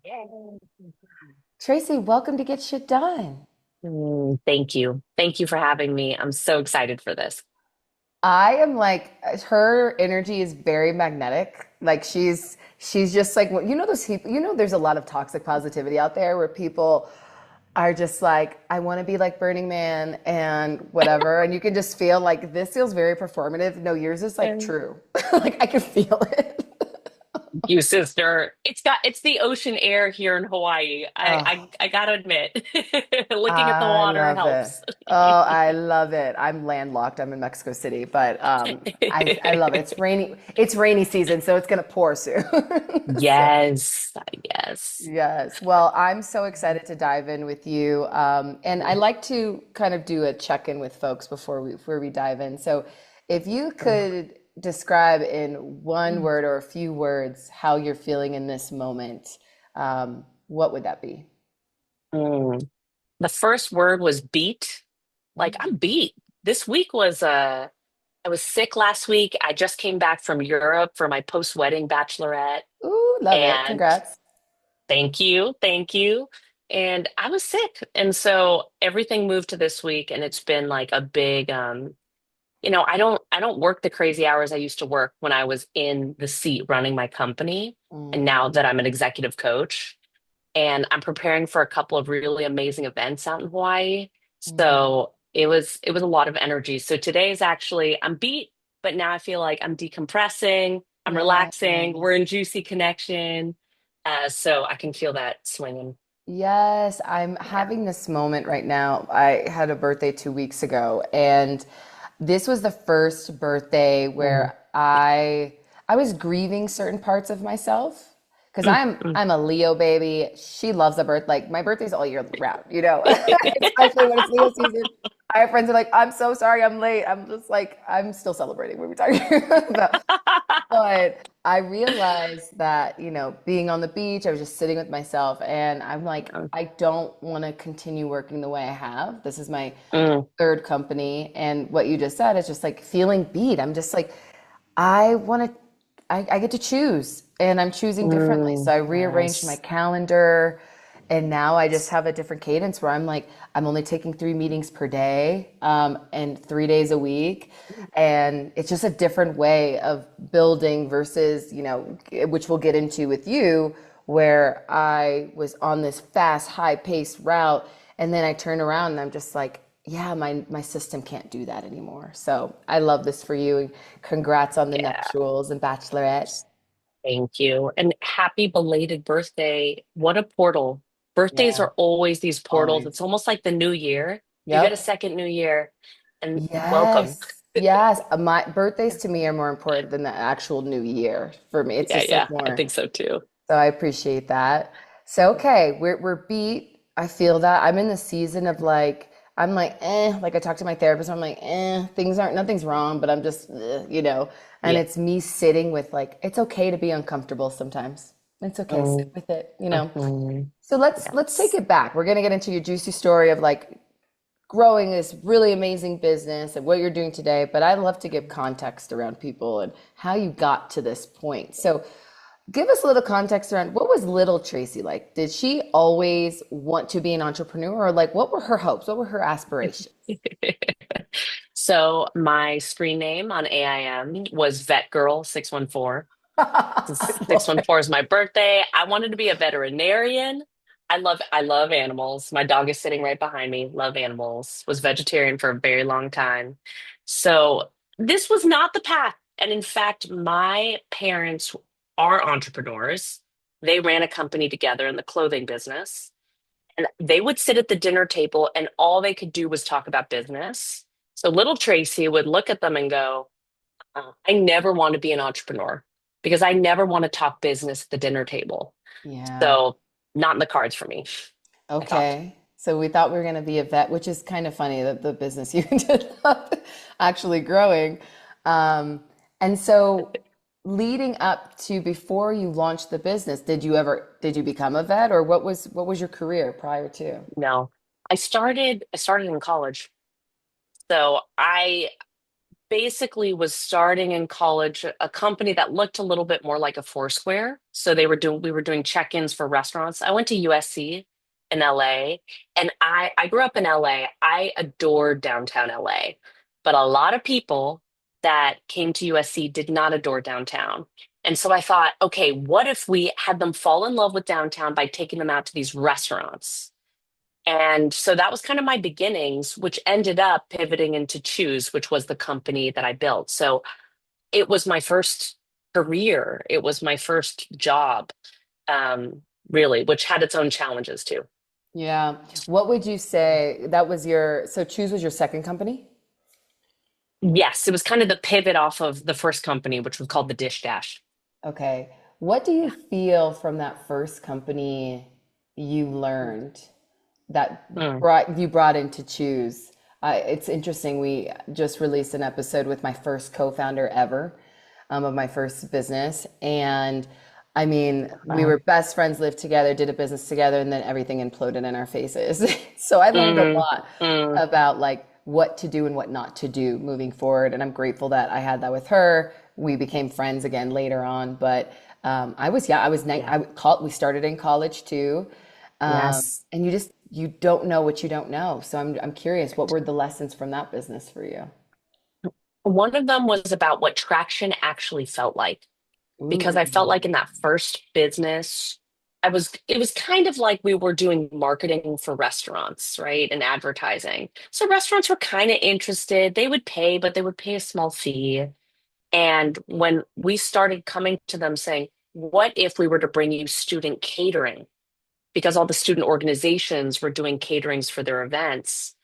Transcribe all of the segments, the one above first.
Yay. Tracy, welcome to Get Shit Done. Thank you. Thank you for having me. I'm so excited for this. I am like her energy is very magnetic. Like she's just like those people, there's a lot of toxic positivity out there where people are just like, I want to be like Burning Man and whatever. And you can just feel like this feels very performative. No, yours is like And true. Like I can feel it. you, sister. It's the ocean air here in Hawaii. I Oh. I, I gotta admit, looking at the I water love it. helps. Oh, I love it. I'm landlocked. I'm in Mexico City, but I love it. It's rainy. It's rainy season, so it's gonna pour soon. So, Yes, yes. yes. Well, I'm so excited to dive in with you. And I like to kind of do a check-in with folks before we dive in. So, if you could describe in one word or a few words how you're feeling in this moment, what would that be? Mm. The first word was beat. Like I'm beat. This week was I was sick last week. I just came back from Europe for my post-wedding bachelorette. Ooh, love it. And Congrats. thank you, thank you. And I was sick. And so everything moved to this week and it's been like a big I don't work the crazy hours I used to work when I was in the seat running my company. And now Mm, that I'm an executive coach and I'm preparing for a couple of really amazing events out in Hawaii. mm. So it was a lot of energy. So today is actually I'm beat, but now I feel like I'm decompressing, I'm relaxing, we're Yes. in juicy connection. So I can feel that swinging. Yes, I'm Yeah. having this moment right now. I had a birthday 2 weeks ago, and this was the first birthday Mm, where I was grieving certain parts of myself because mm, I'm mm. I'm a Leo baby. She loves a birth like my birthday's all year round, especially when it's Leo season. I have friends who are like, I'm so sorry I'm late. I'm just like, I'm still celebrating. What are we talking about? But I realized that, being on the beach, I was just sitting with myself and I'm like, I don't want to continue working the way I have. This is my Mm, third company. And what you just said is just like feeling beat. I'm just like, I want to, I get to choose and I'm choosing differently. So I rearranged my yes. calendar and now I just have a different cadence where I'm like, I'm only taking 3 meetings per day, and 3 days a week. And it's just a different way of building versus, which we'll get into with you, where I was on this fast, high paced route. And then I turn around and I'm just like, yeah, my system can't do that anymore. So I love this for you. Congrats on the Yeah. nuptials and bachelorette. Thank you. And happy belated birthday. What a portal. Birthdays Yeah, are always these portals. always. It's almost like the new year. You get a Yep. second new year and welcome. Yes. Yes. My birthdays to me are more important than the actual new year for me. It's Yeah, just like yeah, I more. think so too. So I appreciate that. So okay, we're beat. I feel that. I'm in the season of like I'm like like I talk to my therapist, I'm like things aren't nothing's wrong, but I'm just and Yeah. it's me sitting with like it's okay to be uncomfortable sometimes. It's okay, sit Mm, with it. mhm. So let's take Yes. it back. We're gonna get into your juicy story of like growing this really amazing business and what you're doing today, but I'd love to give context around people and how you got to this point. So give us a little context around what was little Tracy like? Did she always want to be an entrepreneur or like what were her hopes? What were her aspirations? So my screen name on AIM was Vet Girl 614. I love it. 614 is my birthday. I wanted to be a veterinarian. I love animals. My dog is sitting right behind me. Love animals. Was vegetarian for a very long time. So this was not the path. And in fact, my parents are entrepreneurs. They ran a company together in the clothing business. And they would sit at the dinner table and all they could do was talk about business. So little Tracy would look at them and go, I never want to be an entrepreneur because I never want to talk business at the dinner table. Yeah. So, not in the cards for me, I thought. Okay. So we thought we were going to be a vet, which is kind of funny that the business you ended up actually growing. Um, and so leading up to before you launched the business, did you become a vet or what was your career prior to? No. I started in college. So, I basically was starting in college a company that looked a little bit more like a Foursquare. So we were doing check-ins for restaurants. I went to USC in LA, and I grew up in LA. I adored downtown LA. But a lot of people that came to USC did not adore downtown. And so I thought, okay, what if we had them fall in love with downtown by taking them out to these restaurants? And so that was kind of my beginnings, which ended up pivoting into Chewse, which was the company that I built. So it was my first career. It was my first job, really, which had its own challenges too. Yeah. What would you say that was so Choose was your second company? Yes, it was kind of the pivot off of the first company, which was called the Dish Dash. Okay. What do you feel from that first company you learned that Mm, brought into Choose? It's interesting. We just released an episode with my first co-founder ever, of my first business, and I mean, we wow. were best friends, lived together, did a business together, and then everything imploded in our faces. So I learned a Mm, lot mm, about like what to do and what not to do moving forward, and I'm grateful that I had that with her. We became friends again later on, but I was yeah. we started in college too. Yes. And you don't know what you don't know. So I'm curious, what were the lessons from that business for you? One of them was about what traction actually felt like, because Ooh. I felt like in that first business, it was kind of like we were doing marketing for restaurants, right? And advertising. So restaurants were kind of interested. They would pay, but they would pay a small fee. And when we started coming to them saying, what if we were to bring you student catering? Because all the student organizations were doing caterings for their events.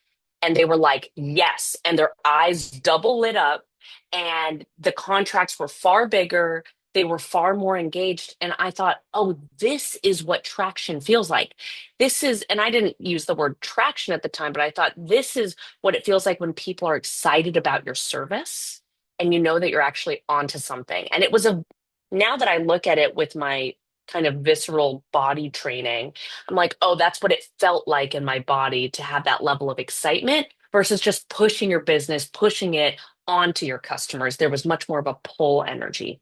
And they were like, yes. And their eyes double lit up. And the contracts were far bigger. They were far more engaged. And I thought, oh, this is what traction feels like. This is, and I didn't use the word traction at the time, but I thought this is what it feels like when people are excited about your service and you know that you're actually onto something. And it was now that I look at it with my kind of visceral body training, I'm like, oh, that's what it felt like in my body to have that level of excitement versus just pushing your business, pushing it onto your customers. There was much more of a pull energy.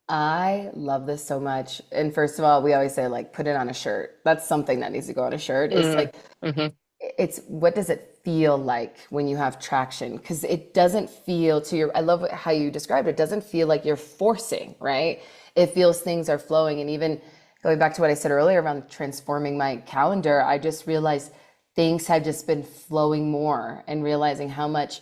I love this so much. And first of all, we always say like put it on a shirt. That's something that needs to go on a shirt. It's Mm, like hmm. it's what does it feel like when you have traction? Because it doesn't feel to your, I love how you described it. It doesn't feel like you're forcing, right? It feels things are flowing. And even going back to what I said earlier around transforming my calendar, I just realized things had just been flowing more and realizing how much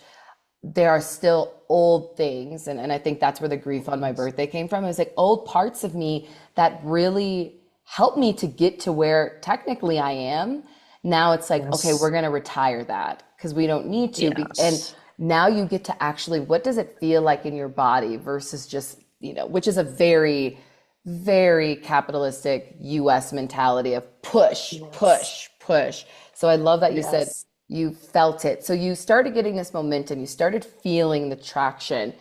there are still old things. And I think that's where the grief on my birthday came from. It was like old parts of me that really helped me to get to where technically I am. Now it's like, okay, we're Yes. going to retire that because we don't need to. And Yes. now you get to actually, what does it feel like in your body versus just, which is a very, very capitalistic US mentality of push, Yes. push, push. So I love that you said Yes. you felt it. So you started getting this momentum, you started feeling the traction.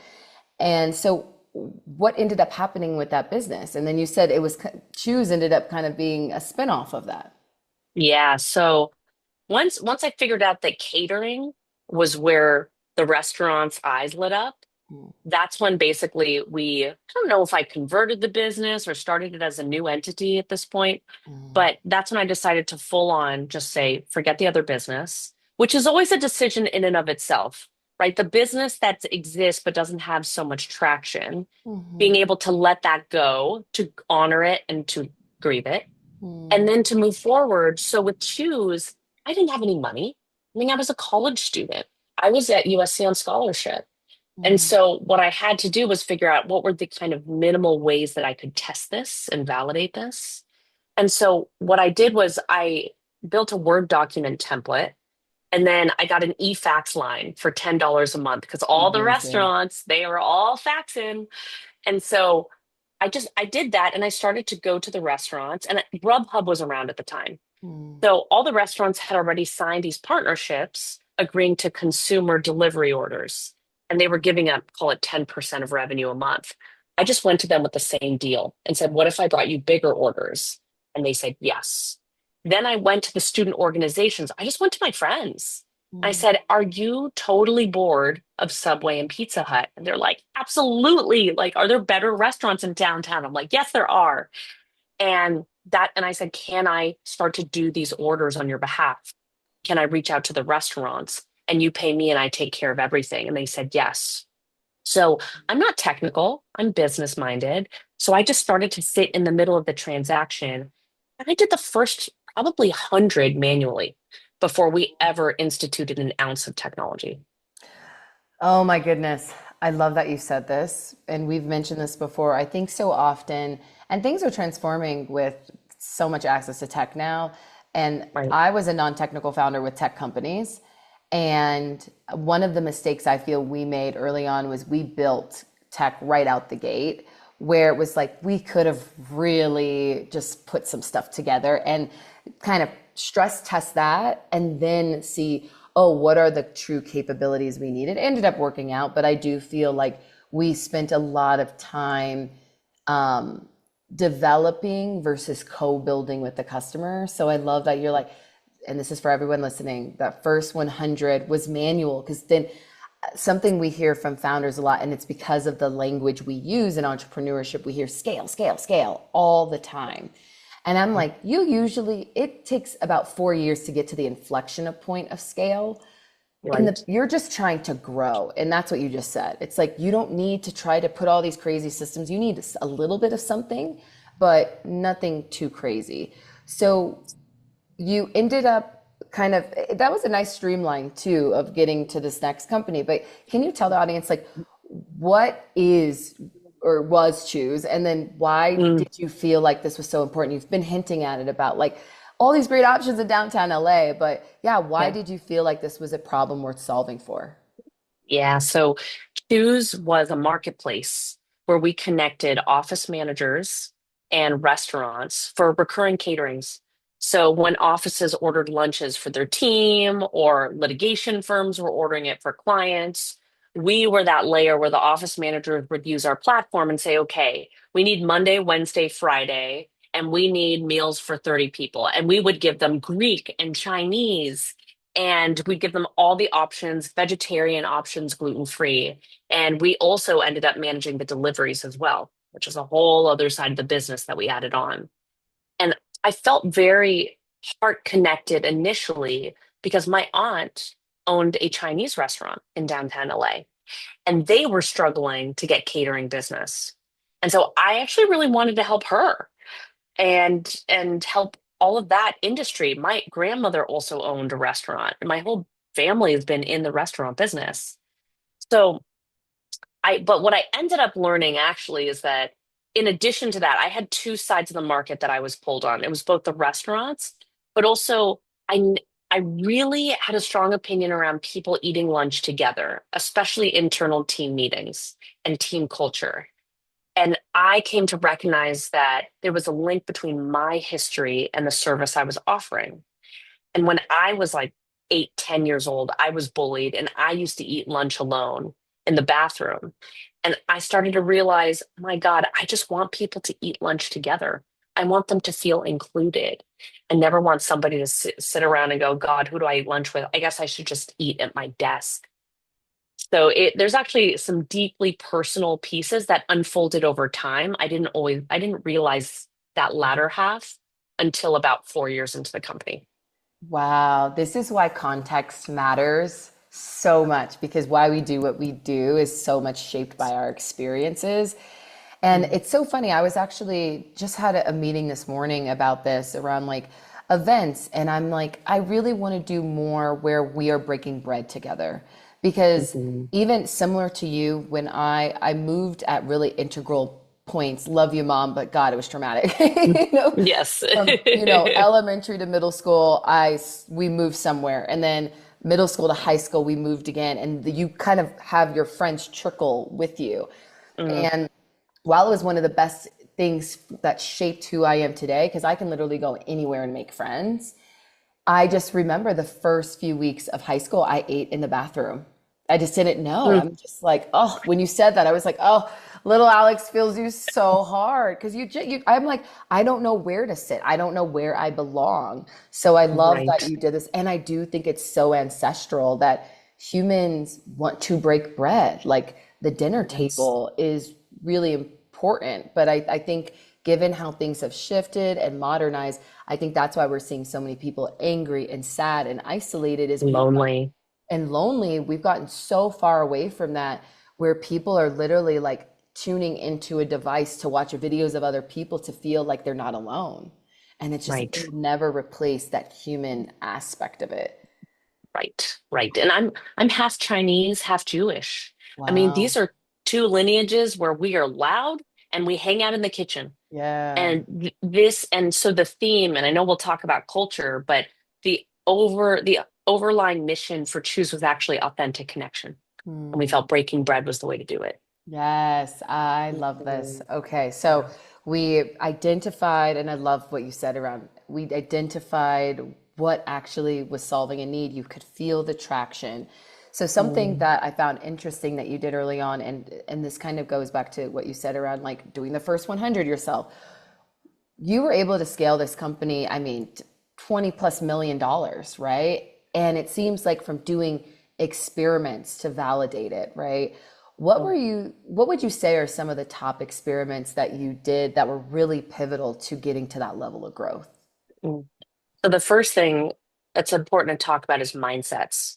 And so what ended up happening with that business? And then you said it was Choose ended up kind of being a spinoff of that. Yeah. So once I figured out that catering was where the restaurant's eyes lit up, Mm, that's when basically I don't know if I converted the business or started it as a new entity at this point, mm, but that's when I decided to full on just say, forget the other business, which is always a decision in and of itself, right? The business that exists but doesn't have so much traction, being mhm, able to let that go, to honor it and to grieve it, and mm, then to move forward. So with Choose, I didn't have any money. I mean, I was a college student. I was at USC on scholarship. And mm, so what I had to do was figure out what were the kind of minimal ways that I could test this and validate this. And so what I did was I built a Word document template, and then I got an e-fax line for $10 a month because all the amazing. restaurants, they were all faxing. And so I did that, and I started to go to the restaurants, and Grubhub was around at the time. Mm, So all the restaurants had already signed these partnerships agreeing to consumer delivery orders, and they were giving up, call it 10% of revenue a month. I just went to them with the same deal and said, what if I brought you bigger orders? And they said, yes. Then I went to the student organizations. I just went to my friends. I said, "Are you totally bored of Subway and Pizza Hut?" And they're like, "Absolutely. Like, are there better restaurants in downtown?" I'm like, "Yes, there are." And I said, "Can I start to do these orders on your behalf? Can I reach out to the restaurants and you pay me and I take care of everything?" And they said, "Yes." So I'm not technical, I'm business minded. So I just started to sit in the middle of the transaction. And I did the first probably 100 manually before we ever instituted an ounce of technology. Oh my goodness. I love that you said this. And we've mentioned this before. I think so often, and things are transforming with so much access to tech now. And Right. I was a non-technical founder with tech companies. And one of the mistakes I feel we made early on was we built tech right out the gate, where it was like we could have really just put some stuff together and kind of stress test that and then see, oh, what are the true capabilities we need? It ended up working out, but I do feel like we spent a lot of time um, developing versus co-building with the customer. So I love that you're like, and this is for everyone listening, that first 100 was manual, because then something we hear from founders a lot, and it's because of the language we use in entrepreneurship, we hear scale, scale, scale all the time. And I'm like, it takes about 4 years to get to the inflection point of scale. Right. You're just trying to grow. And that's what you just said. It's like, you don't need to try to put all these crazy systems. You need a little bit of something, but nothing too crazy. So you ended up kind of, that was a nice streamline too of getting to this next company. But can you tell the audience, like, what is or was Chewse, and then why Mm, did you feel like this was so important? You've been hinting at it about like all these great options in downtown LA, but yeah, why yeah. did you feel like this was a problem worth solving for? Yeah. So Chewse was a marketplace where we connected office managers and restaurants for recurring caterings. So when offices ordered lunches for their team or litigation firms were ordering it for clients, we were that layer where the office managers would use our platform and say, "Okay, we need Monday, Wednesday, Friday, and we need meals for 30 people." And we would give them Greek and Chinese, and we give them all the options, vegetarian options, gluten free. And we also ended up managing the deliveries as well, which is a whole other side of the business that we added on. And I felt very heart connected initially because my aunt owned a Chinese restaurant in downtown LA and they were struggling to get catering business. And so I actually really wanted to help her and help all of that industry. My grandmother also owned a restaurant, and my whole family has been in the restaurant business. So but what I ended up learning actually is that in addition to that, I had two sides of the market that I was pulled on. It was both the restaurants, but also I I really had a strong opinion around people eating lunch together, especially internal team meetings and team culture. And I came to recognize that there was a link between my history and the service I was offering. And when I was like 8, 10 years old, I was bullied and I used to eat lunch alone in the bathroom. And I started to realize, my God, I just want people to eat lunch together. I want them to feel included. I never want somebody to sit around and go, "God, who do I eat lunch with? I guess I should just eat at my desk." So there's actually some deeply personal pieces that unfolded over time. I didn't realize that latter half until about 4 years into the company. Wow, this is why context matters so much, because why we do what we do is so much shaped by our experiences. And Mm. it's so funny. I was actually just had a meeting this morning about this around like events. And I'm like, I really want to do more where we are breaking bread together. Because Mhm. even similar to you, when I moved at really integral points, love you, mom, but God, it was traumatic. Yes. From, elementary to middle school, we moved somewhere. And then middle school to high school, we moved again. And you kind of have your friends trickle with you. Mm, And while it was one of the best things that shaped who I am today, because I can literally go anywhere and make friends, I just remember the first few weeks of high school, I ate in the bathroom. I just didn't know. Mm, I'm just like, oh, when you said that, I was like, oh, little Alex feels you so hard because I'm like, I don't know where to sit. I don't know where I belong. So I love that right, you did this. And I do think it's so ancestral that humans want to break bread. Like the dinner yes, table is really important. But I think given how things have shifted and modernized, I think that's why we're seeing so many people angry and sad and isolated is lonely, and lonely, we've gotten so far away from that where people are literally like tuning into a device to watch videos of other people to feel like they're not alone. And it's just, it right, will never replace that human aspect of it. right, right. And I'm half Chinese, half Jewish. I mean, these Wow. are two lineages where we are loud and we hang out in the kitchen. Yeah. And this, and so the theme, and I know we'll talk about culture, but the overlying mission for Choose was actually authentic connection. And we Hmm. felt breaking bread was the way to do it. Yes, I love this. Mhm. Okay, so Yeah. we identified, and I love what you said around, we identified what actually was solving a need. You could feel the traction. So something Mm, that I found interesting that you did early on, and this kind of goes back to what you said around like doing the first 100 yourself. You were able to scale this company, I mean, 20 plus $1 million, right? And it seems like from doing experiments to validate it, right? mm, What would you say are some of the top experiments that you did that were really pivotal to getting to that level of growth? mm. So the first thing that's important to talk about is mindsets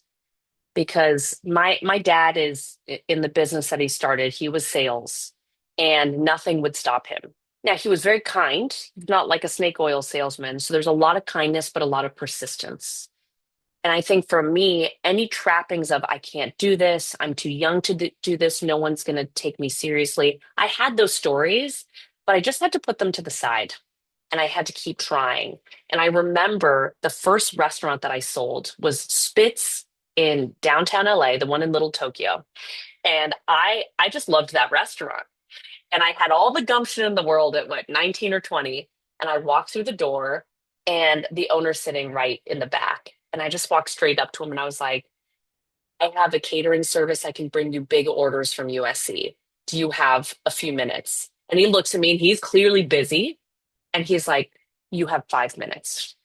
because my dad is in the business that he started. He was sales and nothing would stop him. Now he was very kind, not like a snake oil salesman. So there's a lot of kindness, but a lot of persistence. And I think for me, any trappings of I can't do this, I'm too young to do this, no one's going to take me seriously. I had those stories, but I just had to put them to the side and I had to keep trying. And I remember the first restaurant that I sold was Spitz in downtown LA, the one in Little Tokyo. And I just loved that restaurant. And I had all the gumption in the world at what, 19 or 20. And I walked through the door and the owner's sitting right in the back. And I just walked straight up to him and I was like, I have a catering service. I can bring you big orders from USC. Do you have a few minutes? And he looks at me and he's clearly busy. And he's like, you have 5 minutes.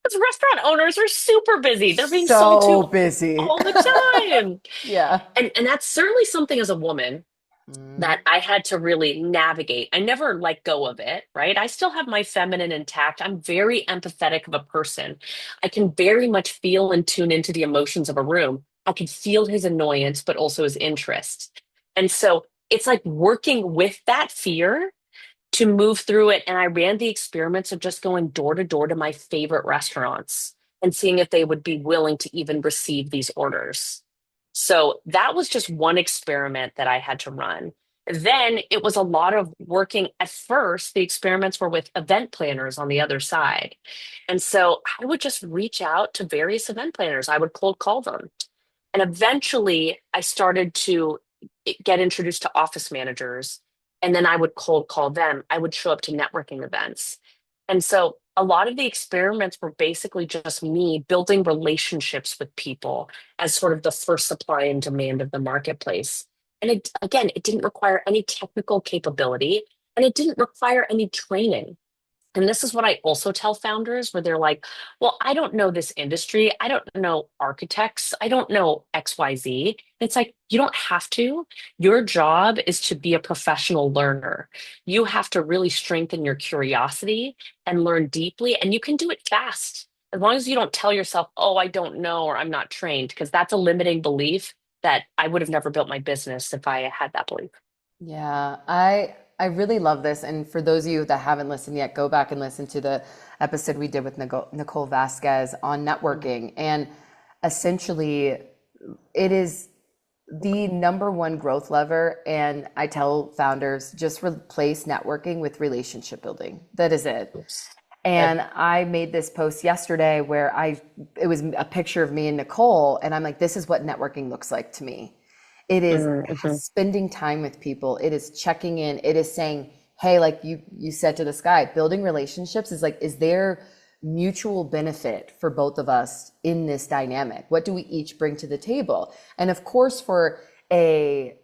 Because restaurant owners are super busy. They're being sold to So busy. all the time. Yeah. And that's certainly something as a woman Mm, that I had to really navigate. I never let go of it, right? I still have my feminine intact. I'm very empathetic of a person. I can very much feel and tune into the emotions of a room. I can feel his annoyance, but also his interest. And so it's like working with that fear to move through it. And I ran the experiments of just going door to door to my favorite restaurants and seeing if they would be willing to even receive these orders. So that was just one experiment that I had to run. Then it was a lot of working. At first, the experiments were with event planners on the other side. And so I would just reach out to various event planners. I would cold call them. And eventually, I started to get introduced to office managers, and then I would cold call them. I would show up to networking events. And so a lot of the experiments were basically just me building relationships with people as sort of the first supply and demand of the marketplace. And it, again, it didn't require any technical capability and it didn't require any training. And this is what I also tell founders where they're like, well, I don't know this industry. I don't know architects. I don't know XYZ. It's like, you don't have to. Your job is to be a professional learner. You have to really strengthen your curiosity and learn deeply. And you can do it fast as long as you don't tell yourself, oh, I don't know, or I'm not trained, because that's a limiting belief that I would have never built my business if I had that belief. yeah, I really love this. And for those of you that haven't listened yet, go back and listen to the episode we did with Nicole Vasquez on networking. And essentially, it is the number one growth lever. And I tell founders just replace networking with relationship building. That is it. Oops. Good. And I made this post yesterday where it was a picture of me and Nicole, and I'm like, this is what networking looks like to me. It is Mm-hmm. spending time with people. It is checking in. It is saying, hey, like you said to this guy, building relationships is like, is there mutual benefit for both of us in this dynamic? What do we each bring to the table? And of course, for a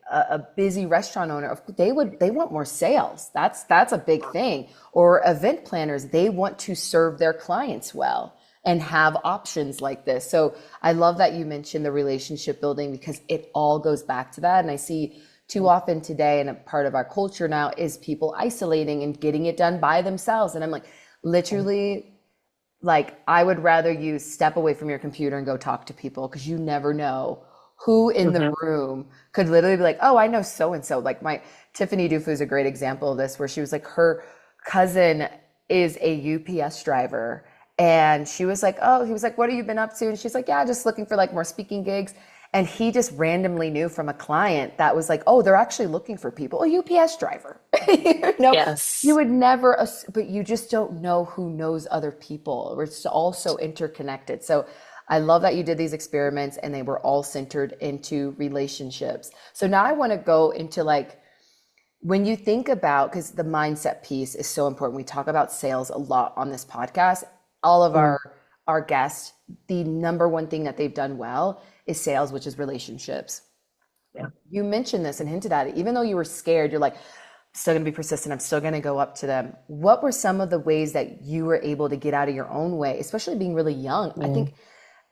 busy restaurant owner, they want more sales. That's a big thing. Or event planners, they want to serve their clients well and have options like this. So I love that you mentioned the relationship building, because it all goes back to that. And I see too often today, and a part of our culture now, is people isolating and getting it done by themselves. And I'm like, literally, like, I would rather you step away from your computer and go talk to people, because you never know who in the Mhm. room could literally be like, oh, I know so and so. Like, my Tiffany Dufu is a great example of this, where she was like, her cousin is a UPS driver. And she was like, oh, he was like, what have you been up to? And she's like, yeah, just looking for like more speaking gigs. And he just randomly knew from a client that was like, oh, they're actually looking for people, a UPS driver. You know, you Yes. would never, but you just don't know who knows other people. It's all so interconnected. So I love that you did these experiments and they were all centered into relationships. So now I want to go into like, when you think about, because the mindset piece is so important. We talk about sales a lot on this podcast. All of Mm. our guests, the number one thing that they've done well is sales, which is relationships. Yeah. You mentioned this and hinted at it. Even though you were scared, you're like, I'm still going to be persistent. I'm still going to go up to them. What were some of the ways that you were able to get out of your own way, especially being really young? I Mm. think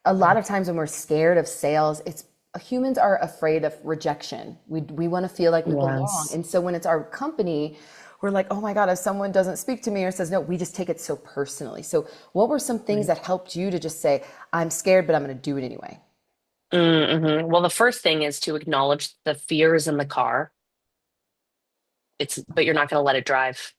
a lot of times when we're scared of sales, it's humans are afraid of rejection. We want to feel like we belong. Yes. And so when it's our company, we're like, oh my God, if someone doesn't speak to me or says no, we just take it so personally. So what were some things Right. that helped you to just say, I'm scared, but I'm going to do it anyway? Mm-hmm. Well, the first thing is to acknowledge the fears in the car. But you're not going to let it drive.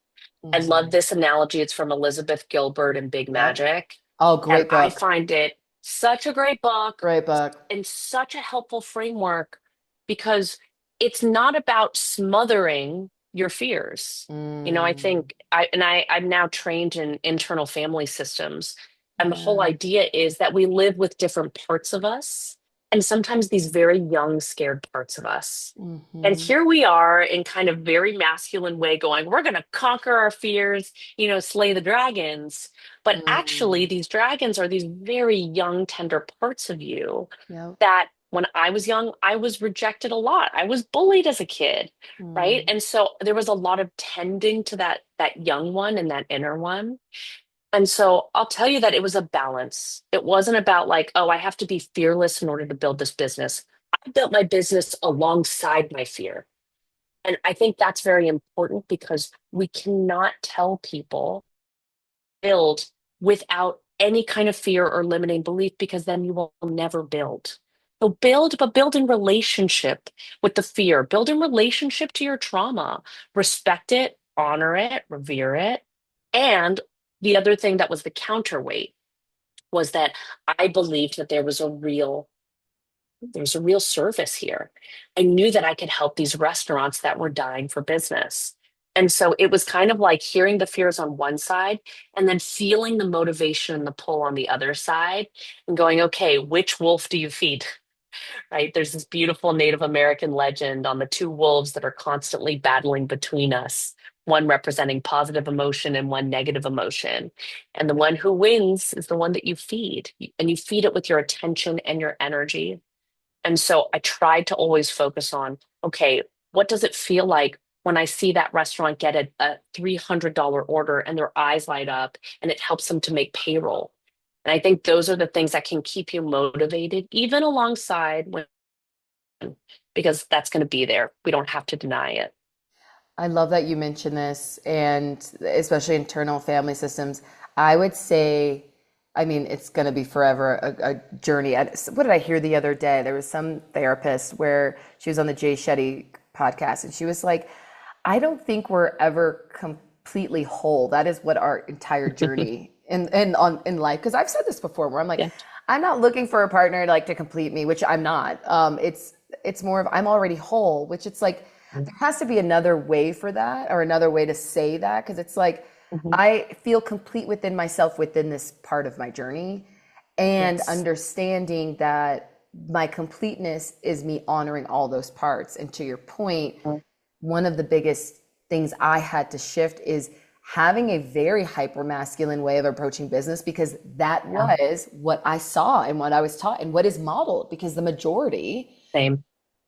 I love Hmm. this analogy. It's from Elizabeth Gilbert and Big Yep. Magic. Oh, And great I book. find it such a great book Great book. and such a helpful framework because it's not about smothering your fears. I Mm, think I'm now trained in internal family systems. And the whole yeah. idea is that we live with different parts of us, and sometimes these very young, scared parts of us. And Hmm. here we are in kind of very masculine way going, we're going to conquer our fears, slay the dragons. But actually, Mm, these dragons are these very young, tender parts of you yep. that when I was young, I was rejected a lot. I was bullied as a kid, right? Mm, And so there was a lot of tending to that young one and that inner one. And so I'll tell you that it was a balance. It wasn't about like, oh, I have to be fearless in order to build this business. I built my business alongside my fear. And I think that's very important because we cannot tell people build without any kind of fear or limiting belief because then you will never build. So build, but build in relationship with the fear, build in relationship to your trauma, respect it, honor it, revere it. And the other thing that was the counterweight was that I believed that there's a real service here. I knew that I could help these restaurants that were dying for business. And so it was kind of like hearing the fears on one side and then feeling the motivation and the pull on the other side and going, okay, which wolf do you feed? Right? There's this beautiful Native American legend on the two wolves that are constantly battling between us, one representing positive emotion and one negative emotion. And the one who wins is the one that you feed, and you feed it with your attention and your energy. And so I tried to always focus on, okay, what does it feel like when I see that restaurant get a $300 order and their eyes light up and it helps them to make payroll? And I think those are the things that can keep you motivated, even alongside when, because that's going to be there. We don't have to deny it. I love that you mentioned this, and especially internal family systems. I would say, I mean, it's going to be forever a journey. What did I hear the other day? There was some therapist where she was on the Jay Shetty podcast, and she was like, I don't think we're ever completely whole. That is what our entire journey in life. Because I've said this before, where I'm like, Yeah. I'm not looking for a partner like to complete me, which I'm not. It's more of I'm already whole, which it's like there has to be another way for that, or another way to say that, because it's like Mhm. I feel complete within myself within this part of my journey, and Yes. understanding that my completeness is me honoring all those parts. And to your point, Mhm. one of the biggest things I had to shift is having a very hyper masculine way of approaching business because that Yeah. was what I saw and what I was taught and what is modeled because the majority Same.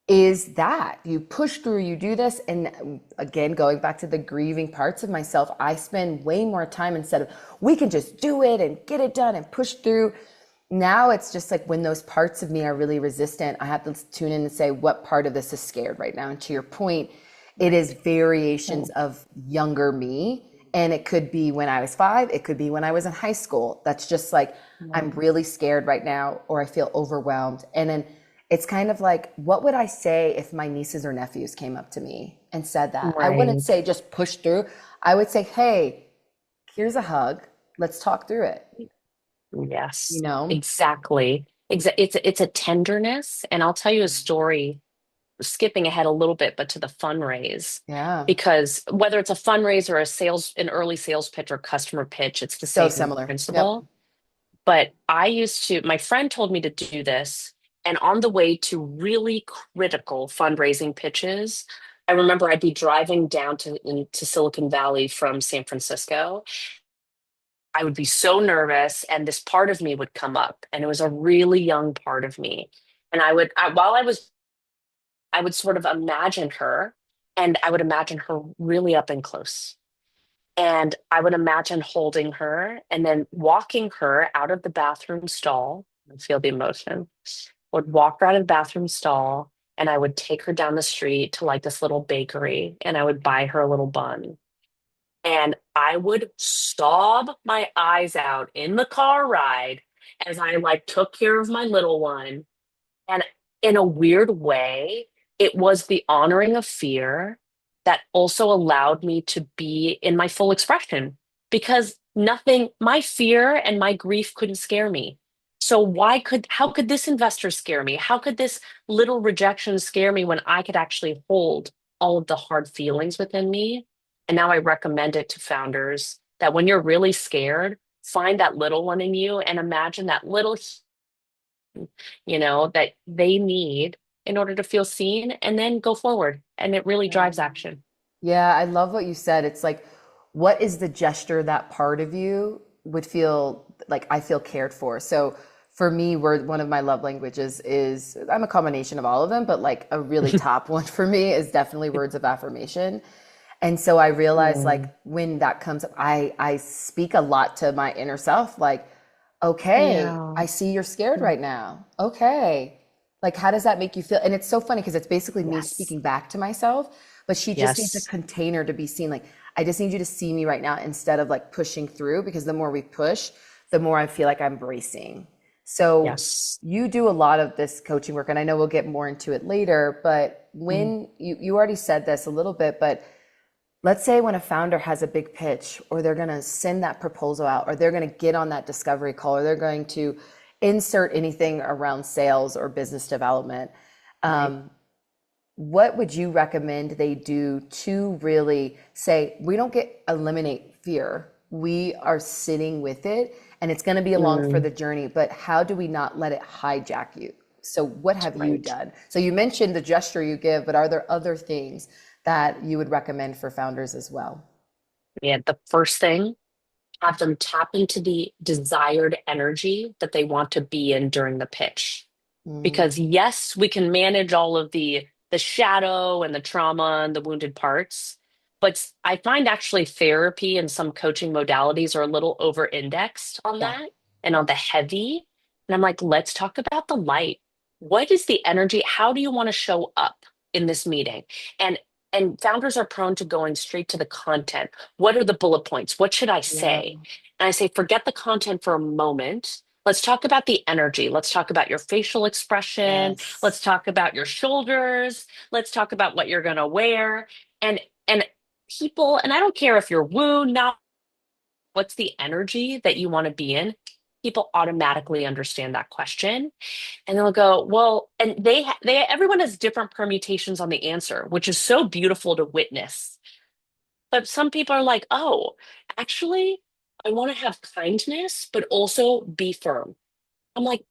is that you push through, you do this. And again, going back to the grieving parts of myself, I spend way more time instead of we can just do it and get it done and push through. Now it's just like when those parts of me are really resistant, I have to tune in and say, what part of this is scared right now? And to your point, it is variations Mm. of younger me. And it could be when I was 5, it could be when I was in high school. That's just like, I'm really scared right now, or I feel overwhelmed. And then it's kind of like, what would I say if my nieces or nephews came up to me and said that? I wouldn't Right. say just push through. I would say, hey, here's a hug. Let's talk through it. You Yes, know? exactly. It's a tenderness, and I'll tell you a story, skipping ahead a little bit, but to the fundraise, Yeah. because whether it's a fundraise or an early sales pitch or customer pitch, it's the So same similar. Yep. principle. But my friend told me to do this, and on the way to really critical fundraising pitches, I remember I'd be driving down into Silicon Valley from San Francisco. I would be so nervous, and this part of me would come up, and it was a really young part of me. And while I would sort of imagine her, and I would imagine her really up and close. And I would imagine holding her and then walking her out of the bathroom stall. I feel the emotion. Would walk her out of the bathroom stall, and I would take her down the street to like this little bakery, and I would buy her a little bun. And I would sob my eyes out in the car ride as I like took care of my little one. And in a weird way, it was the honoring of fear that also allowed me to be in my full expression because my fear and my grief couldn't scare me. So how could this investor scare me? How could this little rejection scare me when I could actually hold all of the hard feelings within me? And now I recommend it to founders that when you're really scared, find that little one in you and imagine that little that they need in order to feel seen and then go forward. And it really Yeah. drives action. Yeah, I love what you said. It's like, what is the gesture that part of you would feel like I feel cared for? So for me, one of my love languages is I'm a combination of all of them, but like a really top one for me is definitely words of affirmation. And so I realize Mm. like when that comes up, I speak a lot to my inner self, like, okay, Yeah. I see you're scared right now. Okay. Like, how does that make you feel? And it's so funny because it's basically me Yes. speaking back to myself, but she just needs a Yes. container to be seen. Like, I just need you to see me right now instead of like pushing through because the more we push, the more I feel like I'm bracing. So Yes. you do a lot of this coaching work, and I know we'll get more into it later, but Mm. when you already said this a little bit, but let's say when a founder has a big pitch, or they're going to send that proposal out, or they're going to get on that discovery call, or they're going to insert anything around sales or business development. Right. Um, what would you recommend they do to really say, we don't get eliminate fear. We are sitting with it and it's going to be along for Mm. the journey, but how do we not let it hijack you? So what have you Right. done? So you mentioned the gesture you give, but are there other things that you would recommend for founders as well? Yeah. The first thing, have them tap into the desired energy that they want to be in during the pitch. Mm, Because yes, we can manage all of the shadow and the trauma and the wounded parts, but I find actually therapy and some coaching modalities are a little over indexed on yeah, that and on yeah, the heavy. And I'm like, let's talk about the light. What is the energy? How do you want to show up in this meeting? And and founders are prone to going straight to the content. What are the bullet points? What should I yeah. say? And I say, forget the content for a moment. Let's talk about the energy. Let's talk about your facial expression. Yes. Let's talk about your shoulders. Let's talk about what you're going to wear. And people, and I don't care if you're woo, not what's the energy that you want to be in. People automatically understand that question and they'll go, well, and everyone has different permutations on the answer, which is so beautiful to witness. But some people are like, oh, actually, I want to have kindness, but also be firm. I'm like,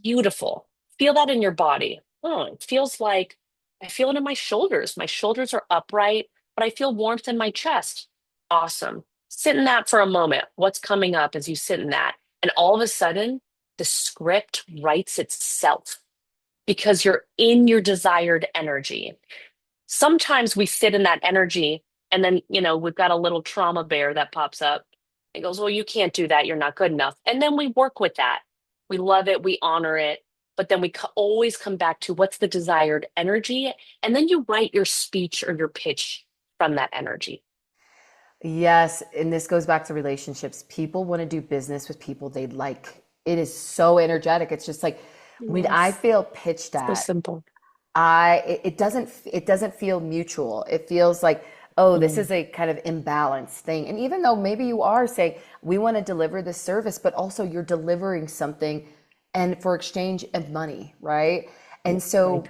beautiful. Feel that in your body. Oh, it feels like I feel it in my shoulders. My shoulders are upright, but I feel warmth in my chest. Awesome. Sit in that for a moment. What's coming up as you sit in that? And all of a sudden, the script writes itself because you're in your desired energy. Sometimes we sit in that energy and then, we've got a little trauma bear that pops up and goes, well, you can't do that. You're not good enough. And then we work with that. We love it. We honor it. But then we always come back to what's the desired energy. And then you write your speech or your pitch from that energy. Yes, and this goes back to relationships. People want to do business with people they like. It is so energetic. It's just like when I Yes. feel pitched So at, simple. it doesn't feel mutual. It feels like, oh, this Mm, is a kind of imbalanced thing. And even though maybe you are saying we want to deliver this service, but also you're delivering something and for exchange of money, right? And right. so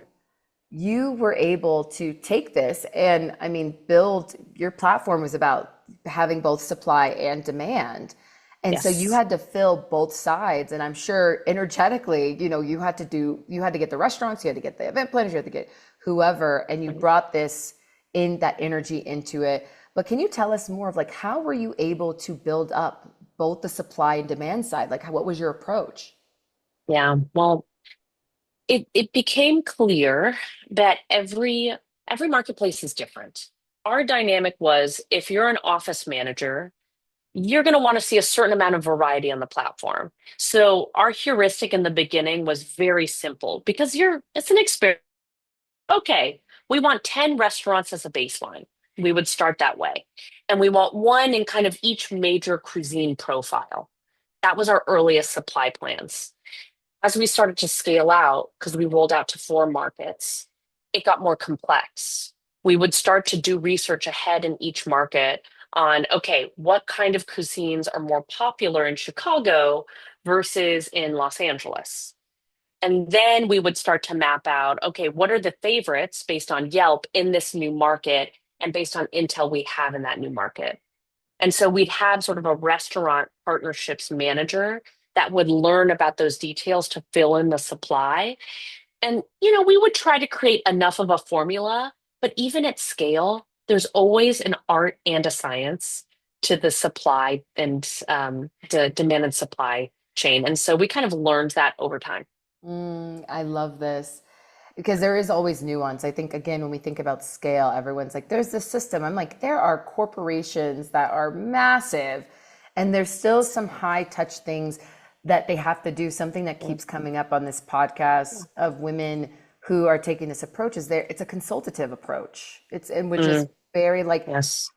you were able to take this and I mean build your platform was about having both supply and demand. And so you Yes. had to fill both sides. And I'm sure energetically, you had to get the restaurants, you had to get the event planners, you had to get whoever, and you Right. brought this in that energy into it. But can you tell us more of like how were you able to build up both the supply and demand side? Like what was your approach? Yeah. Well, it became clear that every marketplace is different. Our dynamic was if you're an office manager, you're going to want to see a certain amount of variety on the platform. So our heuristic in the beginning was very simple because it's an experiment. Okay, we want 10 restaurants as a baseline. We would start that way. And we want one in kind of each major cuisine profile. That was our earliest supply plans. As we started to scale out, because we rolled out to 4 markets, it got more complex. We would start to do research ahead in each market on, okay, what kind of cuisines are more popular in Chicago versus in Los Angeles? And then we would start to map out, okay, what are the favorites based on Yelp in this new market and based on intel we have in that new market? And so we'd have sort of a restaurant partnerships manager that would learn about those details to fill in the supply. And, we would try to create enough of a formula, but even at scale, there's always an art and a science to the supply and the demand and supply chain. And so we kind of learned that over time. I love this because there is always nuance. I think, again, when we think about scale, everyone's like, there's this system. I'm like, there are corporations that are massive, and there's still some high touch things that they have to do. Something that keeps coming up on this podcast of women who are taking this approach is there, it's a consultative approach. It's, and which is Mm, very like, yes.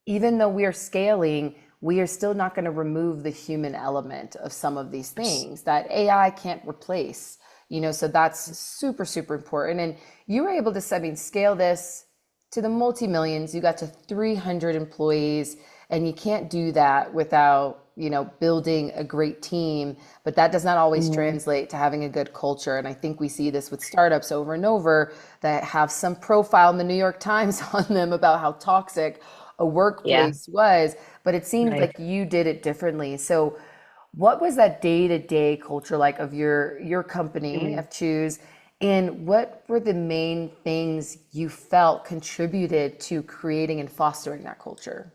even though we are scaling, we are still not going to remove the human element of some of these things that AI can't replace. So that's super, super important. And you were able to, I mean, scale this to the multi-millions. You got to 300 employees, and you can't do that without, building a great team. But that does not always Mm, translate to having a good culture. And I think we see this with startups over and over that have some profile in the New York Times on them about how toxic a yeah, workplace was, but it seems right. like you did it differently. So, what was that day-to-day culture like of your company Mm. of Chewse, and what were the main things you felt contributed to creating and fostering that culture?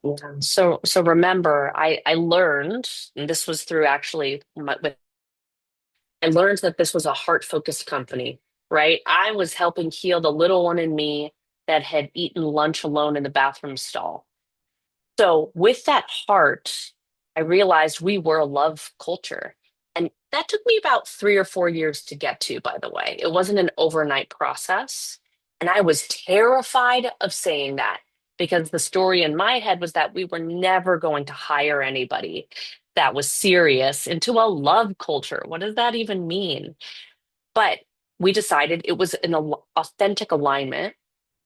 Yeah. So remember, I learned, and this was through actually I learned that this was a heart-focused company, right? I was helping heal the little one in me that had eaten lunch alone in the bathroom stall. So, with that heart, I realized we were a love culture. And that took me about 3 or 4 years to get to, by the way. It wasn't an overnight process. And I was terrified of saying that because the story in my head was that we were never going to hire anybody that was serious into a love culture. What does that even mean? But we decided it was an authentic alignment,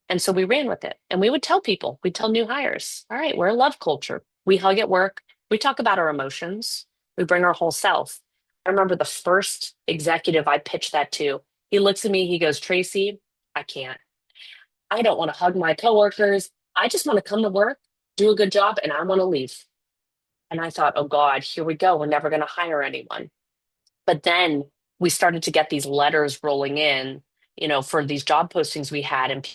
and so we ran with it. And we would tell people, we'd tell new hires, all right, we're a love culture. We hug at work. We talk about our emotions. We bring our whole self. I remember the first executive I pitched that to. He looks at me, he goes, Tracy, I can't. I don't want to hug my coworkers. I just want to come to work, do a good job, and I want to leave. And I thought, oh God, here we go. We're never going to hire anyone. But then we started to get these letters rolling in, for these job postings we had, and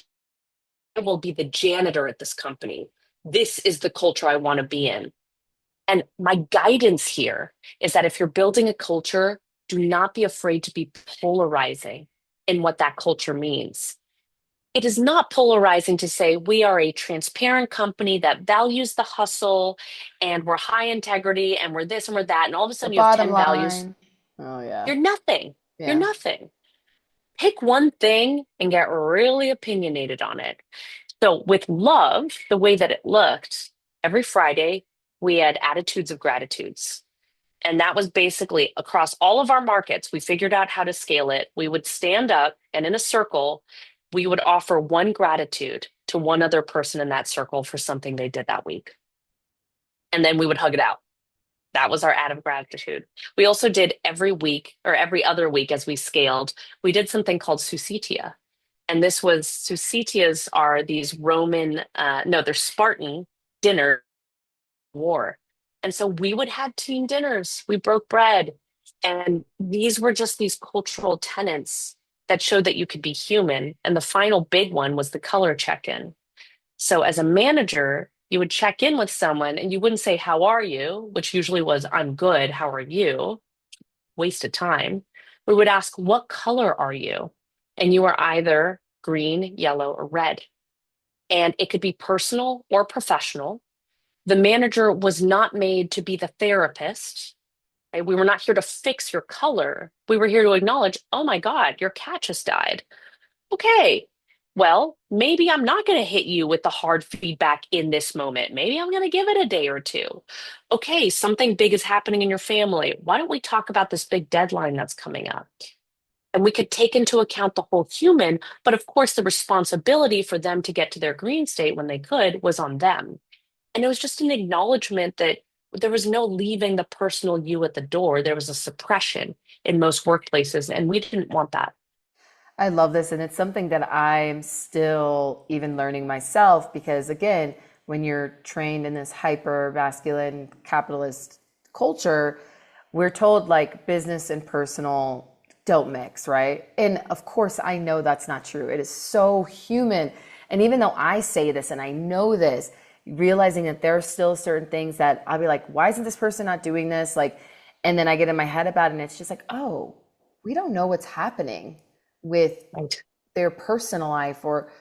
will be the janitor at this company. This is the culture I want to be in. And my guidance here is that if you're building a culture, do not be afraid to be polarizing in what that culture means. It is not polarizing to say we are a transparent company that values the hustle and we're high integrity and we're this and we're that. And all of a The sudden you have bottom 10 values. line. Oh yeah. You're nothing. You're Yeah. nothing. Pick one thing and get really opinionated on it. So with love, the way that it looked, every Friday we had attitudes of gratitudes. And that was basically across all of our markets. We figured out how to scale it. We would stand up and in a circle, we would offer one gratitude to one other person in that circle for something they did that week. And then we would hug it out. That was our act of gratitude. We also did every week or every other week as we scaled, we did something called Susitia. And this was Susitias are these Roman, no, they're Spartan dinner war. And so we would have team dinners. We broke bread. And these were just these cultural tenets that showed that you could be human. And the final big one was the color check-in. So as a manager, you would check in with someone and you wouldn't say, "How are you?" which usually was, "I'm good. How are you?" Waste of time. We would ask, "What color are you?" And you are either green, yellow, or red. And it could be personal or professional. The manager was not made to be the therapist. Right? We were not here to fix your color. We were here to acknowledge, "Oh my God, your cat just died." Okay, well, maybe I'm not going to hit you with the hard feedback in this moment. Maybe I'm going to give it a day or two. Okay, something big is happening in your family. Why don't we talk about this big deadline that's coming up? And we could take into account the whole human, but of course, the responsibility for them to get to their green state when they could was on them. And it was just an acknowledgement that there was no leaving the personal you at the door. There was a suppression in most workplaces, and we didn't want that. I love this, and it's something that I'm still even learning myself because, again, when you're trained in this hyper masculine capitalist culture, we're told like business and personal don't mix, right? And of course, I know that's not true. It is so human. And even though I say this and I know this, realizing that there are still certain things that I'll be like, why isn't this person not doing this? Like, and then I get in my head about it, and it's just like, oh, we don't know what's happening with Right. their personal life. Or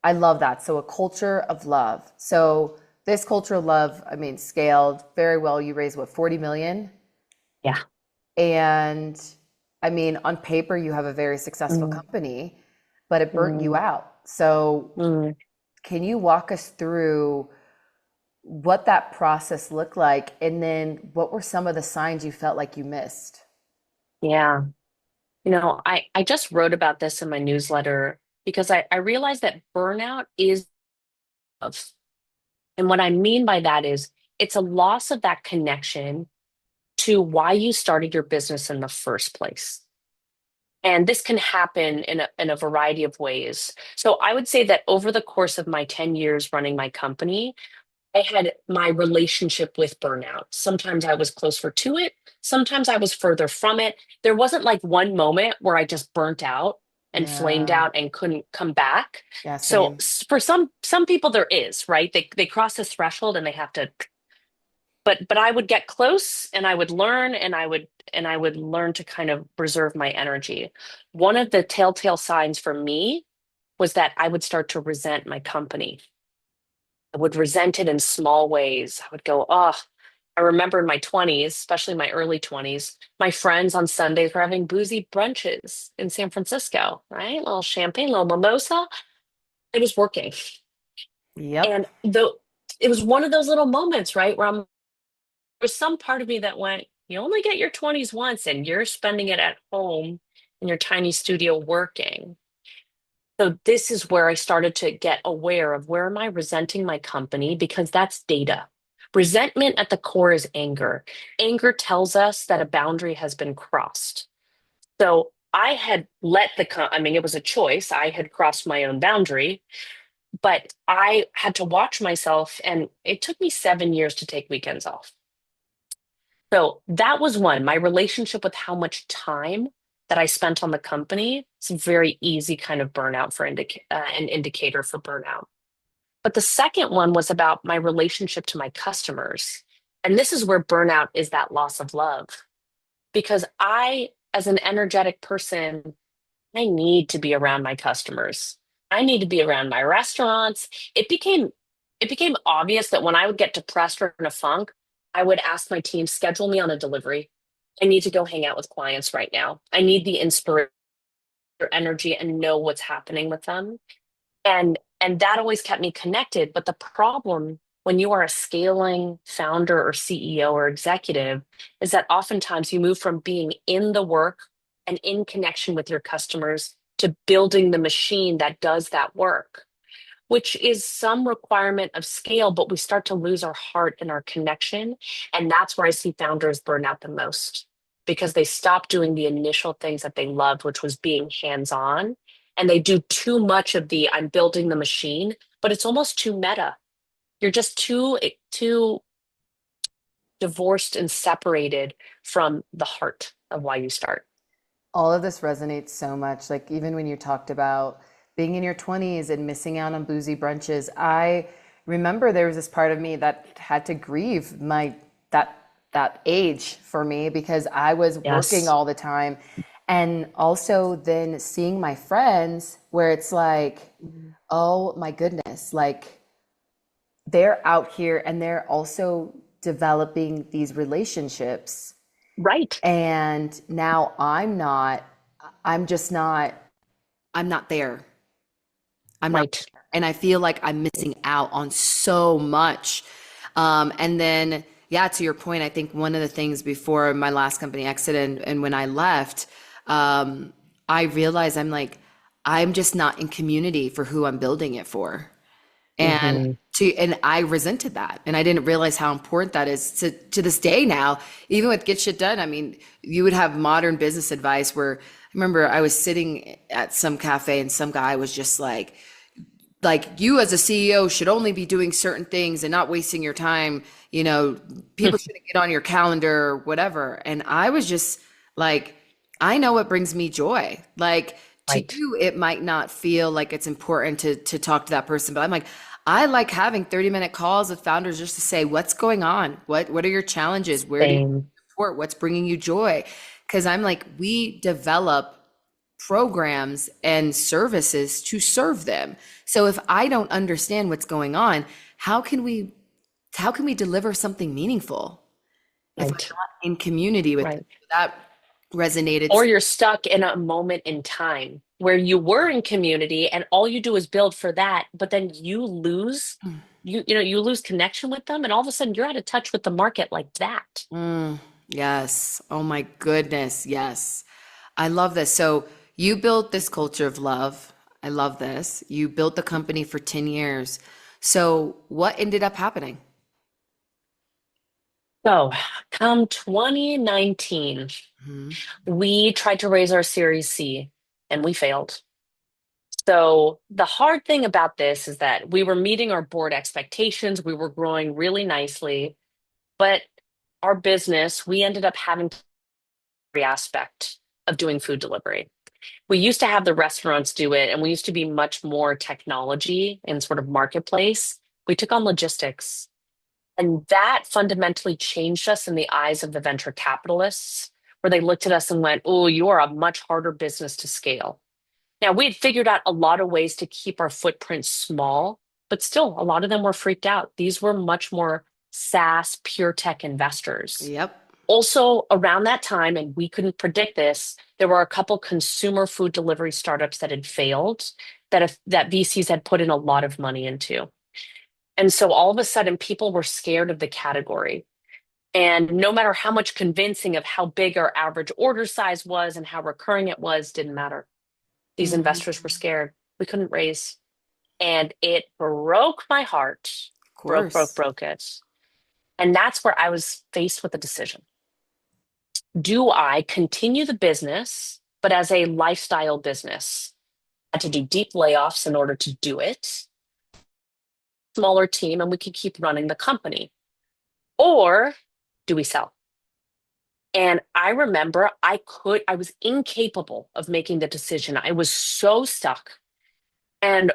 I love that. So a culture of love. So this culture of love, I mean, scaled very well. You raised what, 40 million? Yeah. And I mean, on paper, you have a very successful Mm, company, but it burnt you mm, out. So mm. can you walk us through what that process looked like? And then what were some of the signs you felt like you missed? Yeah. I just wrote about this in my newsletter because I realized that burnout is love. And what I mean by that is it's a loss of that connection to why you started your business in the first place. And this can happen in a variety of ways. So I would say that over the course of my 10 years running my company, I had my relationship with burnout. Sometimes I was closer to it, sometimes I was further from it. There wasn't like one moment where I just burnt out and flamed Yeah. out and couldn't come back. Yeah, So same. for some people there is, right? They cross this threshold and they have to, but I would get close and I would learn and I would learn to kind of preserve my energy. One of the telltale signs for me was that I would start to resent my company. I would resent it in small ways. I would go, oh, I remember in my 20s, especially my early 20s, my friends on Sundays were having boozy brunches in San Francisco, right? A little champagne, a little mimosa. It was working. Yep. And though it was one of those little moments, right, where there was some part of me that went, you only get your 20s once and you're spending it at home in your tiny studio working. So this is where I started to get aware of where am I resenting my company because that's data. Resentment at the core is anger. Anger tells us that a boundary has been crossed. So I had let I mean, it was a choice. I had crossed my own boundary, but I had to watch myself, and it took me 7 years to take weekends off. So that was one. My relationship with how much time that I spent on the company. It's a very easy kind of burnout for an indicator for burnout. But the second one was about my relationship to my customers. And this is where burnout is that loss of love. Because I, as an energetic person, I need to be around my customers. I need to be around my restaurants. It became obvious that when I would get depressed or in a funk, I would ask my team, schedule me on a delivery. I need to go hang out with clients right now. I need the inspiration, energy, and know what's happening with them. And that always kept me connected. But the problem when you are a scaling founder or CEO or executive is that oftentimes you move from being in the work and in connection with your customers to building the machine that does that work, which is some requirement of scale, but we start to lose our heart and our connection. And that's where I see founders burn out the most because they stop doing the initial things that they loved, which was being hands on. And they do too much of the I'm building the machine, but it's almost too meta. You're just too divorced and separated from the heart of why you start. All of this resonates so much. Like even when you talked about being in your 20s and missing out on boozy brunches, I remember there was this part of me that had to grieve my that age for me because I was working Yes. all the time. And also then seeing my friends where it's like, oh my goodness, like they're out here and they're also developing these relationships Right. and now I'm just not, I'm not there. I'm not Right. there. And I feel like I'm missing out on so much. And then, yeah, to your point, I think one of the things before my last company exit and when I left, um, I realized I'm just not in community for who I'm building it for. And Hmm. and I resented that. And I didn't realize how important that is to this day now, even with Get Shit Done. I mean, you would have modern business advice where I remember I was sitting at some cafe and some guy was just like you as a CEO should only be doing certain things and not wasting your time. You know, people shouldn't get on your calendar or whatever. And I was just like, I know what brings me joy. Like to Right. you, it might not feel like it's important to talk to that person, but I'm like, I like having 30-minute calls with founders just to say, what's going on? What are your challenges? Where do you Same. support? What's bringing you joy? Because I'm like, we develop programs and services to serve them. So if I don't understand what's going on, how can we how can we deliver something meaningful if I'm Right. not in community with them? Right. That resonated. Or you're stuck in a moment in time where you were in community and all you do is build for that, but then you lose you lose connection with them and all of a sudden you're out of touch with the market like that. Mm, yes. Oh my goodness. Yes. I love this. So you built this culture of love. I love this. You built the company for 10 years. So what ended up happening? So, come 2019, Mhm. we tried to raise our Series C and we failed. So, the hard thing about this is that we were meeting our board expectations, we were growing really nicely, but our business, we ended up having every aspect of doing food delivery. We used to have the restaurants do it, and we used to be much more technology and sort of marketplace. We took on logistics, and that fundamentally changed us in the eyes of the venture capitalists, where they looked at us and went, "Oh, you are a much harder business to scale." Now, we had figured out a lot of ways to keep our footprint small, but still, a lot of them were freaked out. These were much more SaaS, pure tech investors. Yep. Also, around that time, and we couldn't predict this, there were a couple consumer food delivery startups that had failed that VCs had put in a lot of money into. And so all of a sudden, people were scared of the category. And no matter how much convincing of how big our average order size was and how recurring it was, didn't matter. These Mhm. investors were scared. We couldn't raise. And it broke my heart. Of Broke, broke, course. broke it. And that's where I was faced with a decision. Do I continue the business, but as a lifestyle business? I had to do deep layoffs in order to do it, smaller team, and we could keep running the company. Or do we sell? And I remember I was incapable of making the decision. I was so stuck. And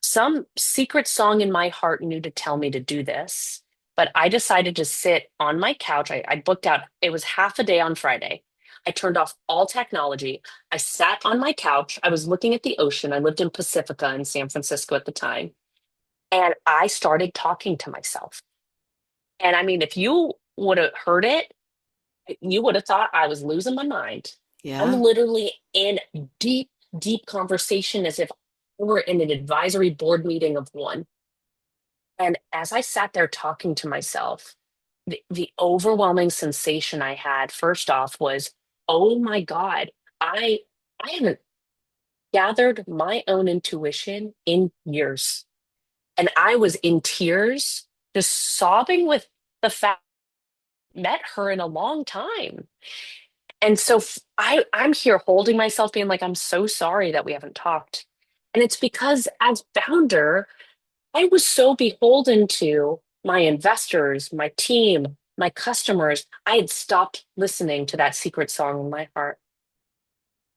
some secret song in my heart knew to tell me to do this, but I decided to sit on my couch. I booked out, it was half a day on Friday. I turned off all technology. I sat on my couch. I was looking at the ocean. I lived in Pacifica in San Francisco at the time. And I started talking to myself. And I mean, if you would have heard it, you would have thought I was losing my mind. I'm Yeah. literally in deep, deep conversation as if we were in an advisory board meeting of one. And as I sat there talking to myself, the overwhelming sensation I had, first off, was, oh my God, I I haven't gathered my own intuition in years. And I was in tears, just sobbing with the fact I met her in a long time. And so I'm here holding myself, being like, I'm so sorry that we haven't talked. And it's because as founder, I was so beholden to my investors, my team, my customers. I had stopped listening to that secret song in my heart.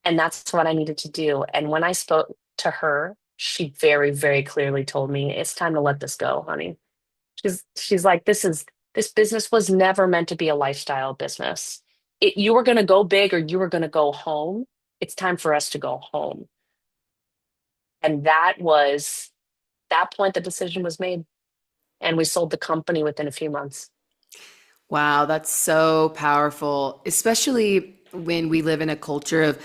And that's what I needed to do. And when I spoke to her, she very, very clearly told me, it's time to let this go, honey. She's like, this business was never meant to be a lifestyle business. You were going to go big or you were going to go home. It's time for us to go home. And that point the decision was made. And we sold the company within a few months. Wow, that's so powerful, especially when we live in a culture of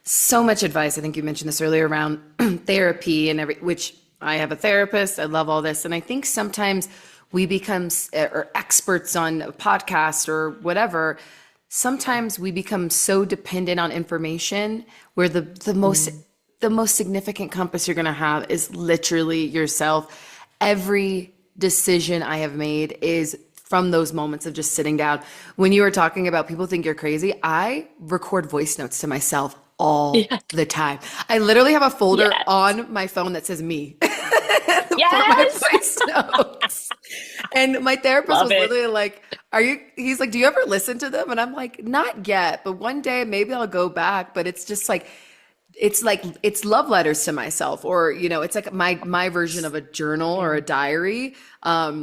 so much advice. I think you mentioned this earlier around therapy and which I have a therapist. I love all this. And I think sometimes we become or experts on a podcast or whatever. Sometimes we become so dependent on information where Mm. the most significant compass you're going to have is literally yourself. Every decision I have made is from those moments of just sitting down. When you were talking about people think you're crazy, I record voice notes to myself all Yeah. the time. I literally have a folder Yes. on my phone that says me for my Yes. voice notes. And my therapist Love was it. literally like, are you, he's like, do you ever listen to them? And I'm like, not yet, but one day maybe I'll go back. But it's just like it's love letters to myself, or it's like my version of a journal or a diary.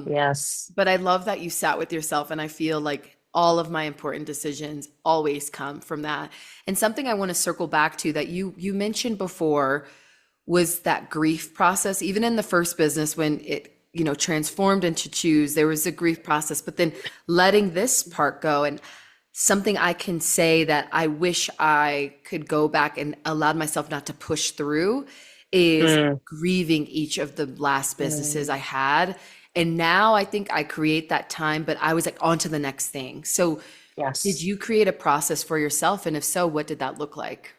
Yes. But I love that you sat with yourself, and I feel like all of my important decisions always come from that. And something I want to circle back to that you mentioned before was that grief process. Even in the first business, when it transformed into Chewse, there was a grief process, but then letting this part go. And something I can say that I wish I could go back and allowed myself not to push through is Mm, grieving each of the last businesses I mm. had. And now I think I create that time, but I was like on to the next thing. So did Yes. you create a process for yourself? And if so, what did that look like?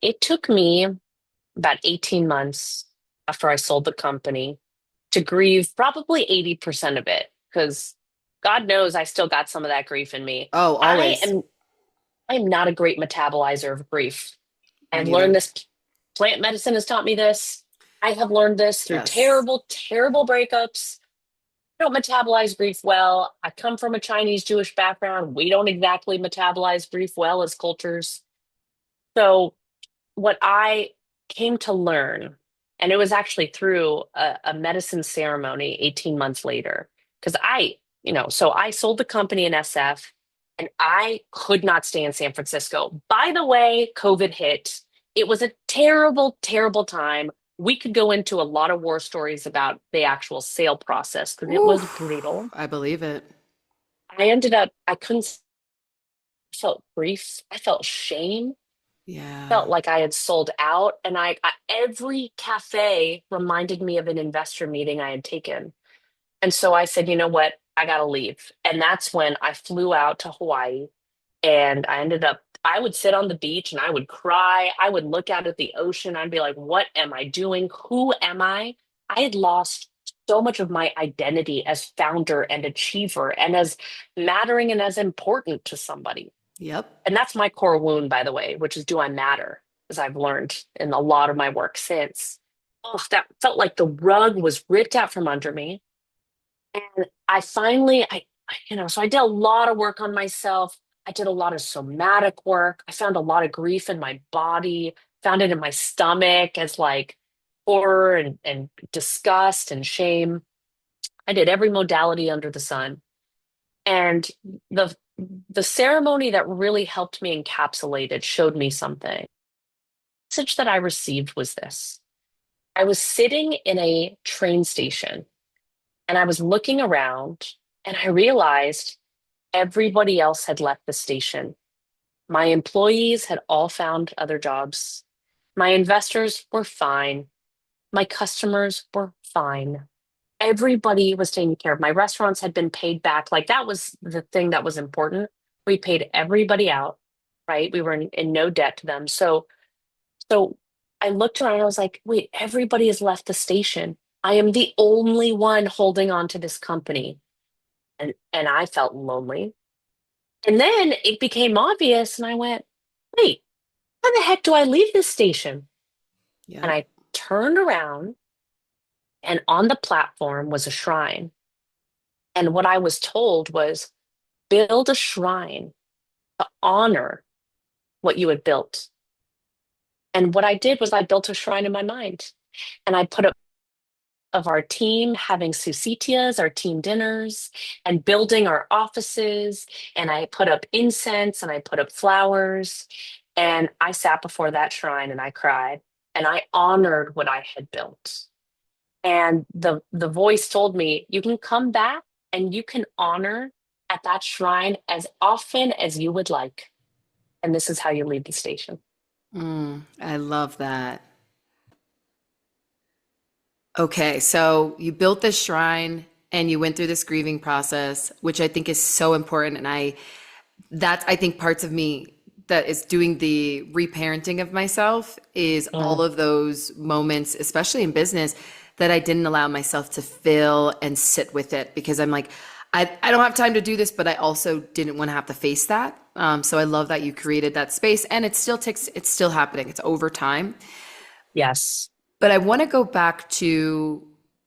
It took me about 18 months after I sold the company to grieve probably 80% of it because God knows I still got some of that grief in me. Oh, I always. am I am not a great metabolizer of grief. Me I've neither. learned this. Plant medicine has taught me this. I have learned this through Yes. terrible, terrible breakups. I don't metabolize grief well. I come from a Chinese Jewish background. We don't exactly metabolize grief well as cultures. So what I came to learn, and it was actually through a medicine ceremony 18 months later, because so I sold the company in SF and I could not stay in San Francisco. By the way, COVID hit. It was a terrible, terrible time. We could go into a lot of war stories about the actual sale process because it was Oof, brutal. I believe it. I couldn't, I felt grief. I felt shame, Yeah. felt like I had sold out. And every cafe reminded me of an investor meeting I had taken. And so I said, you know what? I got to leave. And that's when I flew out to Hawaii and I would sit on the beach and I would cry. I would look out at the ocean. I'd be like, what am I doing? Who am I? I had lost so much of my identity as founder and achiever and as mattering and as important to somebody. Yep. And that's my core wound, by the way, which is, do I matter? As I've learned in a lot of my work since. Oh, that felt like the rug was ripped out from under me. And I finally, so I did a lot of work on myself. I did a lot of somatic work. I found a lot of grief in my body, found it in my stomach as like horror and disgust and shame. I did every modality under the sun. And the the ceremony that really helped me encapsulate it showed me something. The message that I received was this. I was sitting in a train station and I was looking around and I realized everybody else had left the station. My employees had all found other jobs. My investors were fine. My customers were fine. Everybody was taken care of. My restaurants had been paid back. Like that was the thing that was important. We paid everybody out, right? We were in no debt to them. So I looked around and I was like, wait, everybody has left the station. I am the only one holding on to this company. And I felt lonely. And then it became obvious, and I went, wait, how the heck do I leave this station? And Yep. I turned around, and on the platform was a shrine. And what I was told was build a shrine to honor what you had built. And what I did was I built a shrine in my mind. And I put up of our team having susitias, our team dinners, and building our offices. And I put up incense and I put up flowers. And I sat before that shrine and I cried and I honored what I had built. And the voice told me, you can come back and you can honor at that shrine as often as you would like. And this is how you leave the station. I love that. Okay, so you built this shrine and you went through this grieving process, which I think is so important. And that's, I think, parts of me that is doing the reparenting of myself is all Mm, of those moments, especially in business, that I didn't allow myself to feel and sit with it because I'm like, I don't have time to do this, but I also didn't want to have to face that. So I love that you created that space and it's still happening. It's over time. yes. But I want to go back to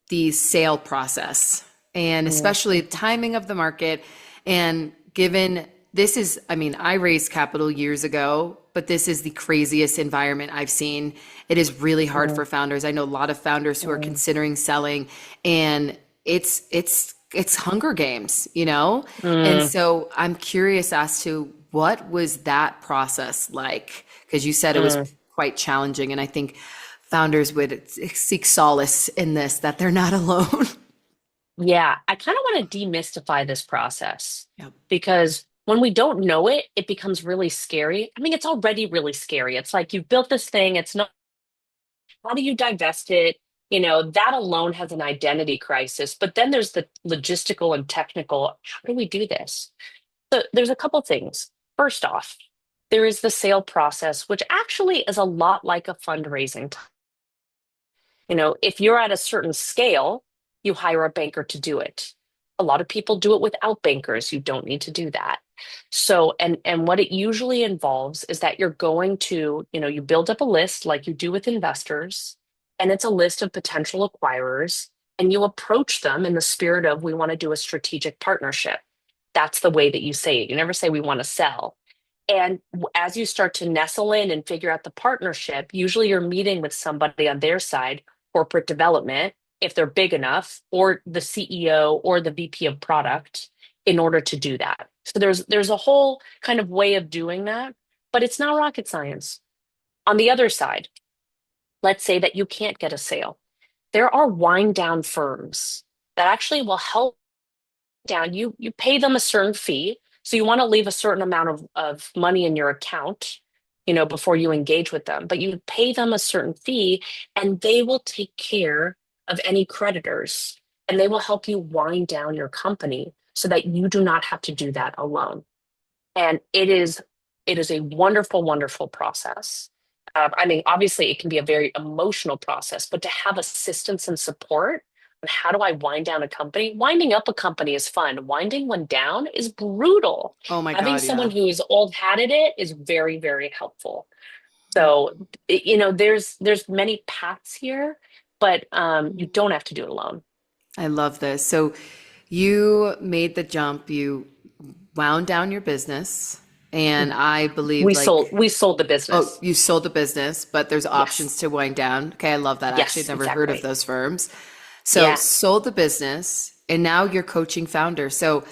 the sale process and Mm, especially timing of the market. And given this is, I mean, I raised capital years ago, but this is the craziest environment I've seen. It is really hard mm, for founders. I know a lot of founders who are mm, considering selling, and it's Hunger Games, you know? And mm, so I'm curious as to what was that process like? Because you said it was mm. quite challenging, and I think founders would seek solace in this, that they're not alone. Yeah, I kind of want to demystify this process Yep. because when we don't know it, it becomes really scary. I mean, it's already really scary. It's like you've built this thing, it's not, how do you divest it? You know, that alone has an identity crisis. But then there's the logistical and technical, how do we do this? So there's a couple things. First off, there is the sale process, which actually is a lot like a fundraising. You know, if you're at a certain scale, you hire a banker to do it. A lot of people do it without bankers. You don't need to do that. So, and what it usually involves is that you're going to, you know, you build up a list like you do with investors, and it's a list of potential acquirers, and you approach them in the spirit of we want to do a strategic partnership. That's the way that you say it. You never say we want to sell. And as you start to nestle in and figure out the partnership, usually you're meeting with somebody on their side, corporate development, if they're big enough, or the CEO or the VP of product in order to do that. So there's a whole kind of way of doing that, but it's not rocket science. On the other side, let's say that you can't get a sale. There are wind down firms that actually will help down. You pay them a certain fee. So you want to leave a certain amount of money in your account, you know, before you engage with them. But you pay them a certain fee and they will take care of any creditors and they will help you wind down your company so that you do not have to do that alone. And it is a wonderful, wonderful process. I mean, obviously, it can be a very emotional process, but to have assistance and support on how do I wind down a company? Winding up a company is fun. Winding one down is brutal. Oh my Having God, someone yeah. who is old hat at it is very, very helpful. So, you know, there's many paths here, but you don't have to do it alone. I love this. So you made the jump, you wound down your business. And Mhm. I believed like, We sold the oh, business. you sold the business, but there's Yes. options to wind down. Okay, I love that. Actually, I'd Yes, never heard of exactly. those firms. So Yeah. sold the business and now you're coaching founders. So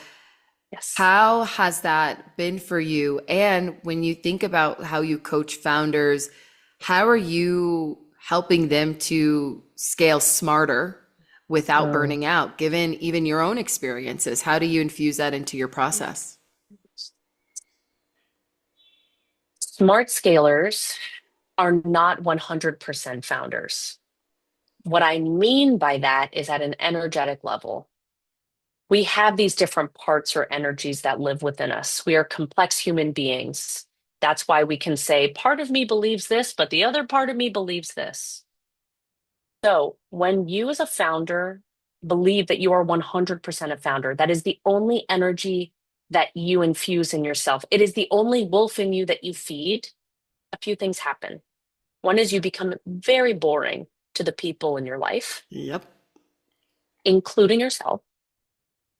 Yes. how has that been for you? And when you think about how you coach founders, how are you helping them to scale smarter without Mm. burning out, given even your own experiences? How do you infuse that into your process? Smart scalers are not 100% founders. What I mean by that is at an energetic level. We have these different parts or energies that live within us. We are complex human beings. That's why we can say, part of me believes this, but the other part of me believes this. So when you as a founder believe that you are 100% a founder, that is the only energy that you infuse in yourself. It is the only wolf in you that you feed. A few things happen. One is you become very boring to the people in your life, Yep. including yourself.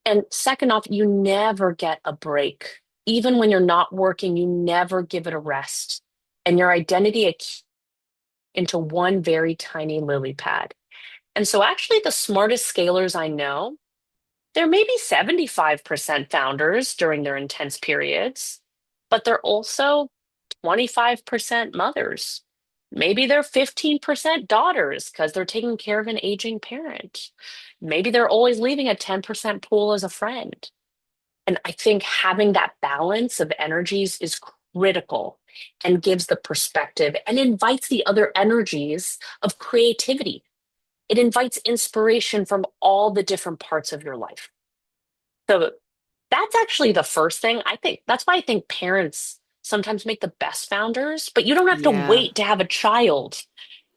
And second off, you never get a break. Even when you're not working, you never give it a rest. And your identity into one very tiny lily pad. And so, actually, the smartest scalers I know, they're maybe 75% founders during their intense periods, but they're also 25% mothers. Maybe they're 15% daughters because they're taking care of an aging parent. Maybe they're always leaving a 10% pool as a friend. And I think having that balance of energies is critical and gives the perspective and invites the other energies of creativity. It invites inspiration from all the different parts of your life. So that's actually the first thing. I think that's why I think parents sometimes make the best founders, but you don't have to Yeah. wait to have a child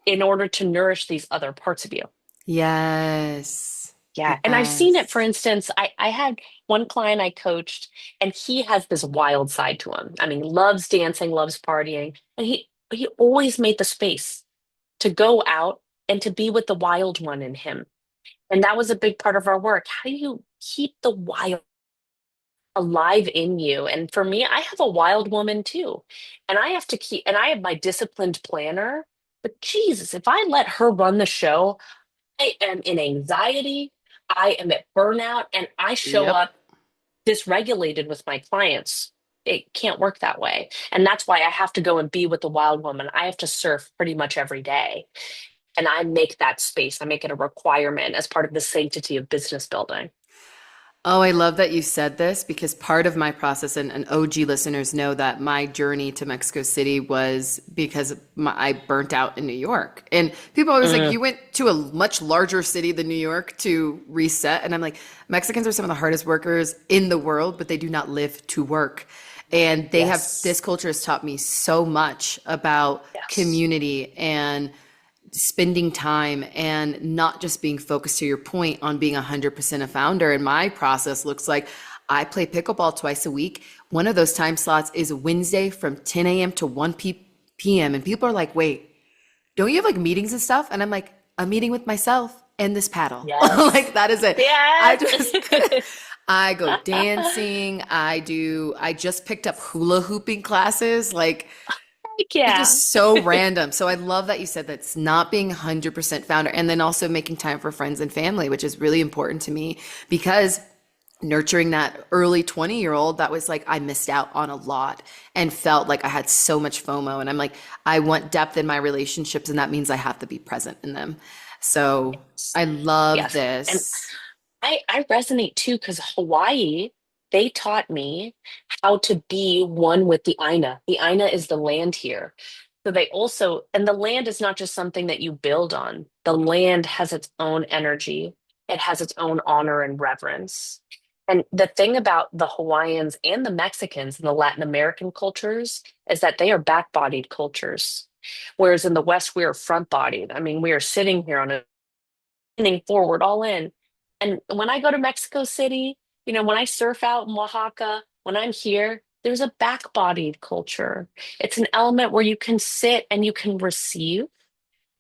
in order to nourish these other parts of you. Yes. Yeah. And I've seen it, for Yes. instance, I had one client I coached, and he has this wild side to him. I mean, loves dancing, loves partying, and he always made the space to go out and to be with the wild one in him. And that was a big part of our work. How do you keep the wild alive in you? And for me, I have a wild woman too. And I have to keep, and I have my disciplined planner. But Jesus, if I let her run the show, I am in anxiety, I am at burnout, and I show Yep. up dysregulated with my clients. It can't work that way. And that's why I have to go and be with the wild woman. I have to surf pretty much every day. And I make that space, I make it a requirement as part of the sanctity of business building. Oh, I love that you said this because part of my process, and OG listeners know that my journey to Mexico City was because I burnt out in New York. And people are always like, Mm, you went to a much larger city than New York to reset. And I'm like, Mexicans are some of the hardest workers in the world, but they do not live to work. And they have, yes. this culture has taught me so much about Yes. community and spending time and not just being focused to your point on being 100% a founder. And my process looks like I play pickleball twice a week. One of those time slots is Wednesday from 10 a.m. to 1 p.m. And people are like, wait, don't you have like meetings and stuff? And I'm like, a meeting with myself and this paddle. Yes. Like that is it. I Yes. just I go dancing. I just picked up hula hooping classes. Like Heck it's yeah. just so random. So I love that you said that's not being 100% founder and then also making time for friends and family, which is really important to me because nurturing that early 20-year-old that was like I missed out on a lot and felt like I had so much FOMO and I'm like I want depth in my relationships and that means I have to be present in them. So I love Yes. And this. I resonate too because Hawaii, they taught me how to be one with the Aina. The Aina is the land here. So they also, and the land is not just something that you build on. The land has its own energy. It has its own honor and reverence. And the thing about the Hawaiians and the Mexicans and the Latin American cultures is that they are back-bodied cultures. Whereas in the West, we are front-bodied. I mean, we are sitting here on a leaning forward, all in. And when I go to Mexico City, when I surf out in Oaxaca, when I'm here, there's a back-bodied culture. It's an element where you can sit and you can receive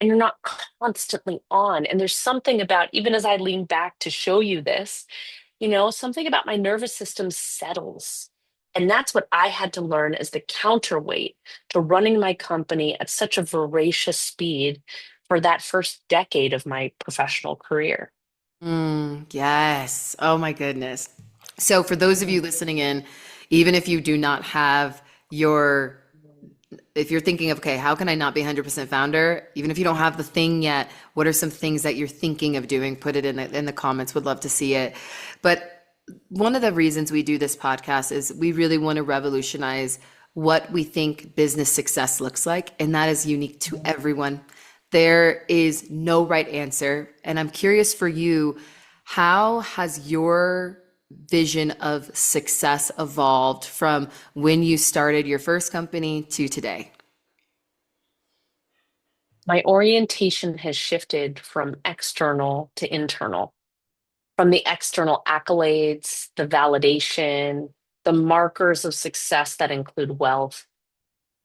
and you're not constantly on. And there's something about, even as I lean back to show you this, something about my nervous system settles And that's what I had to learn as the counterweight to running my company at such a voracious speed for that first decade of my professional career. Yes. Oh my goodness. So for those of you listening in, even if you do not have your, if you're thinking of, okay, how can I not be 100% founder? Even if you don't have the thing yet, what are some things that you're thinking of doing? Put it in the comments. Would love to see it. But one of the reasons we do this podcast is we really want to revolutionize what we think business success looks like, and that is unique to everyone. There is no right answer. And I'm curious for you, how has your vision of success evolved from when you started your first company to today? My orientation has shifted from external to internal, from the external accolades, the validation, the markers of success that include wealth,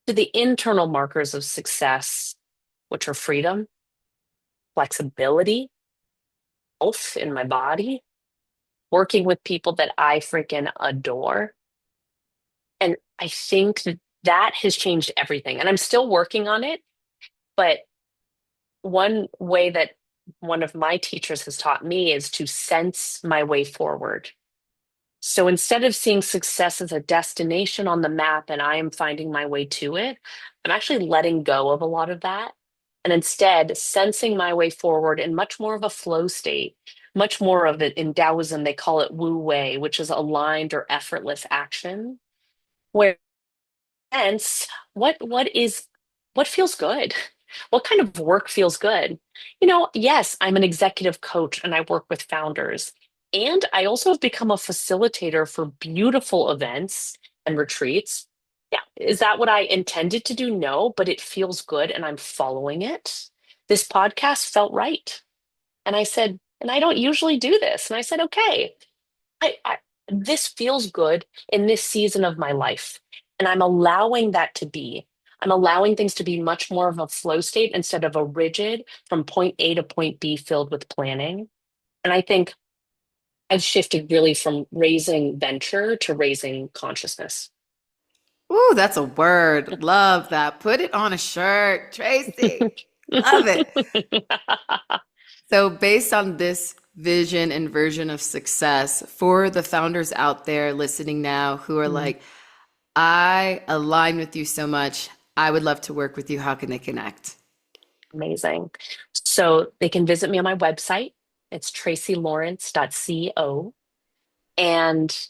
to the internal markers of success, which are freedom, flexibility, health in my body, working with people that I freaking adore. And I think that that has changed everything. And I'm still working on it, but one way that one of my teachers has taught me is to sense my way forward. So instead of seeing success as a destination on the map and I am finding my way to it, I'm actually letting go of a lot of that and instead sensing my way forward in much more of a flow state, much more of it in Taoism, they call it Wu Wei, which is aligned or effortless action, where sense what feels good? What kind of work feels good? Yes, I'm an executive coach and I work with founders. And I also have become a facilitator for beautiful events and retreats. Yeah, is that what I intended to do? No, but it feels good and I'm following it. This podcast felt right. And I said, and I don't usually do this. And I said, okay, I this feels good in this season of my life. And I'm allowing that to be. I'm allowing things to be much more of a flow state instead of a rigid from point A to point B filled with planning. And I think I've shifted really from raising venture to raising consciousness. Ooh, that's a word. Love that. Put it on a shirt, Tracy. Love it. So, based on this vision and version of success, for the founders out there listening now who are Mm, like, I align with you so much, I would love to work with you. How can they connect? Amazing. So they can visit me on my website. It's tracylawrence.co. And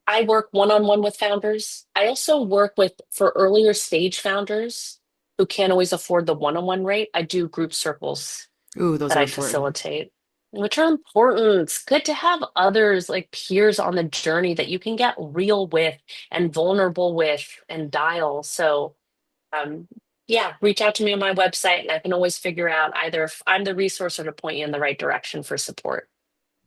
I work one-on-one with founders. I also work with for earlier stage founders who can't always afford the one-on-one rate. I do group circles Ooh, those that are I important. facilitate, which are important. It's good to have others like peers on the journey that you can get real with and vulnerable with and dial. So, um, yeah, reach out to me on my website and I can always figure out either if I'm the resource or to point you in the right direction for support.